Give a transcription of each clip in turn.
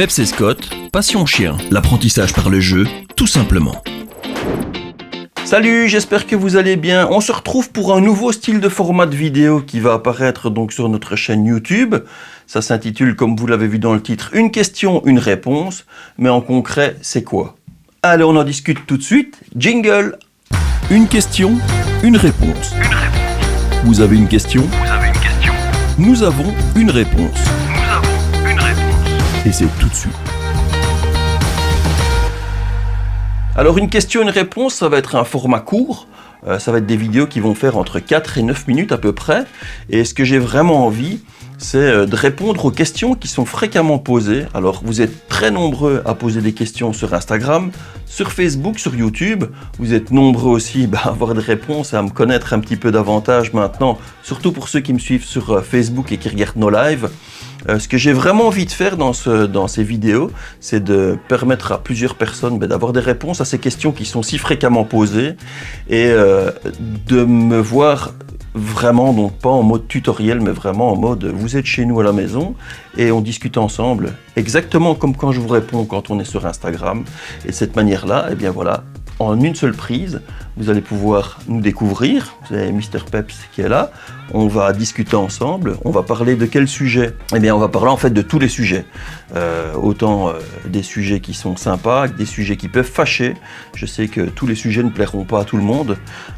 Peps et Scott, passion chien, l'apprentissage par le jeu, tout simplement. Salut, j'espère que vous allez bien. On se retrouve pour un nouveau style de format de vidéo qui va apparaître donc sur notre chaîne YouTube. Ça s'intitule, comme vous l'avez vu dans le titre, une question, une réponse. Mais en concret, c'est quoi? Allez, on en discute tout de suite. Jingle! Une question, une réponse. Vous avez une question? Nous avons une réponse. Et c'est tout de suite. Alors une question, une réponse, ça va être un format court. Ça va être des vidéos qui vont faire entre 4 et 9 minutes à peu près. Et ce que j'ai vraiment envie, c'est de répondre aux questions qui sont fréquemment posées. Alors vous êtes très nombreux à poser des questions sur Instagram, sur Facebook, sur YouTube. Vous êtes nombreux aussi à avoir des réponses et à me connaître un petit peu davantage maintenant, surtout pour ceux qui me suivent sur Facebook et qui regardent nos lives. Ce que j'ai vraiment envie de faire dans ces vidéos, c'est de permettre à plusieurs personnes d'avoir des réponses à ces questions qui sont si fréquemment posées et de me voir vraiment, donc pas en mode tutoriel, mais vraiment en mode vous êtes chez nous à la maison et on discute ensemble, exactement comme quand je vous réponds quand on est sur Instagram. Et de cette manière-là, eh bien voilà, en une seule prise, vous allez pouvoir nous découvrir. Vous avez Mr Peps qui est là. On va discuter ensemble. On va parler de quel sujet? Eh bien, on va parler en fait de tous les sujets. Autant des sujets qui sont sympas, que des sujets qui peuvent fâcher. Je sais que tous les sujets ne plairont pas à tout le monde.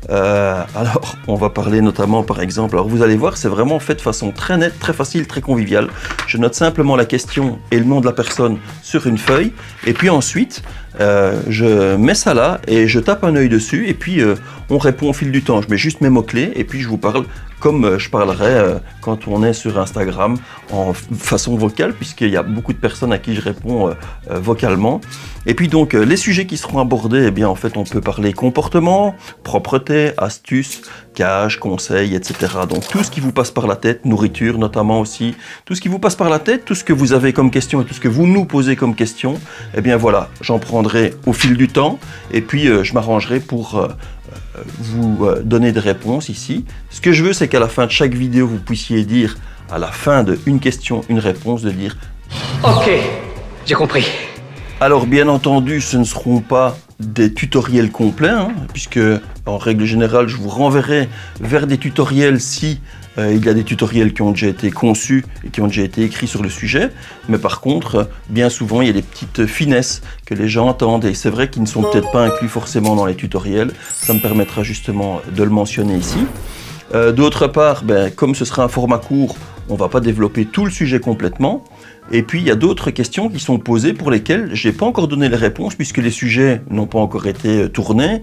Alors, on va parler notamment, par exemple, alors vous allez voir, c'est vraiment fait de façon très nette, très facile, très conviviale. Je note simplement la question et le nom de la personne sur une feuille. Et puis ensuite, je mets ça là et je tape un œil dessus. Et puis, on répond au fil du temps. Je mets juste mes mots-clés et puis je vous parle comme je parlerais quand on est sur Instagram en façon vocale, puisqu'il y a beaucoup de personnes à qui je réponds vocalement. Et puis donc, les sujets qui seront abordés, eh bien en fait, on peut parler comportement, propreté, astuces, cage, conseils, etc. Donc tout ce qui vous passe par la tête, nourriture notamment aussi, tout ce qui vous passe par la tête, tout ce que vous avez comme question et tout ce que vous nous posez comme question, eh bien voilà, j'en prendrai au fil du temps et puis je m'arrangerai pour vous donner des réponses ici. Ce que je veux, c'est qu'à la fin de chaque vidéo, vous puissiez dire, à la fin de une question, une réponse, de dire « Ok, j'ai compris ». Alors bien entendu, ce ne seront pas des tutoriels complets, puisque en règle générale, je vous renverrai vers des tutoriels si il y a des tutoriels qui ont déjà été conçus et qui ont déjà été écrits sur le sujet. Mais par contre, bien souvent, il y a des petites finesses que les gens entendent et c'est vrai qu'ils ne sont peut-être pas inclus forcément dans les tutoriels. Ça me permettra justement de le mentionner ici. D'autre part, comme ce sera un format court, on ne va pas développer tout le sujet complètement. Et puis, il y a d'autres questions qui sont posées pour lesquelles je n'ai pas encore donné les réponses puisque les sujets n'ont pas encore été tournés,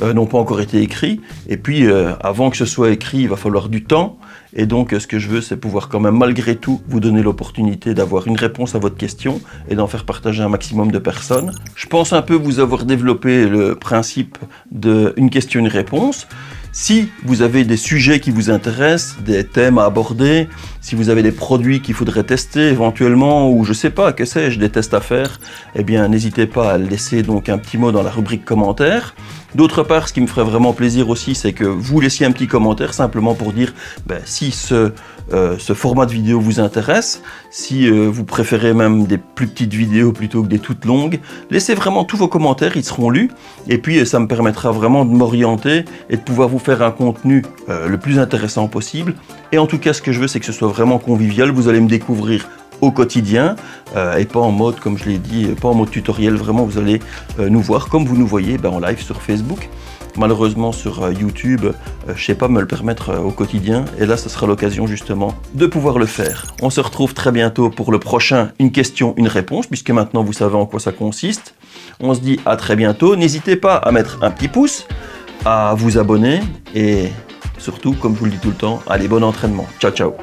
n'ont pas encore été écrits. Et puis, avant que ce soit écrit, il va falloir du temps. Et donc, ce que je veux, c'est pouvoir quand même, malgré tout, vous donner l'opportunité d'avoir une réponse à votre question et d'en faire partager un maximum de personnes. Je pense un peu vous avoir développé le principe d'une question, une réponse. Si vous avez des sujets qui vous intéressent, des thèmes à aborder, si vous avez des produits qu'il faudrait tester éventuellement, ou je sais pas, que sais-je, des tests à faire, eh bien n'hésitez pas à laisser donc un petit mot dans la rubrique commentaires. D'autre part, ce qui me ferait vraiment plaisir aussi, c'est que vous laissiez un petit commentaire simplement pour dire si ce format de vidéo vous intéresse, si vous préférez même des plus petites vidéos plutôt que des toutes longues. Laissez vraiment tous vos commentaires, ils seront lus et puis ça me permettra vraiment de m'orienter et de pouvoir vous faire un contenu le plus intéressant possible. Et en tout cas, ce que je veux, c'est que ce soit vraiment convivial. Vous allez me découvrir au quotidien et pas en mode, comme je l'ai dit, pas en mode tutoriel. Vraiment, vous allez nous voir comme vous nous voyez en live sur Facebook. Malheureusement sur YouTube, je sais pas me le permettre au quotidien et là ce sera l'occasion justement de pouvoir le faire. On se retrouve très bientôt pour le prochain une question, une réponse, puisque maintenant vous savez en quoi ça consiste. On se dit à très bientôt. N'hésitez pas à mettre un petit pouce, à vous abonner et surtout, comme je vous le dis tout le temps, allez, bon entraînement. Ciao, ciao.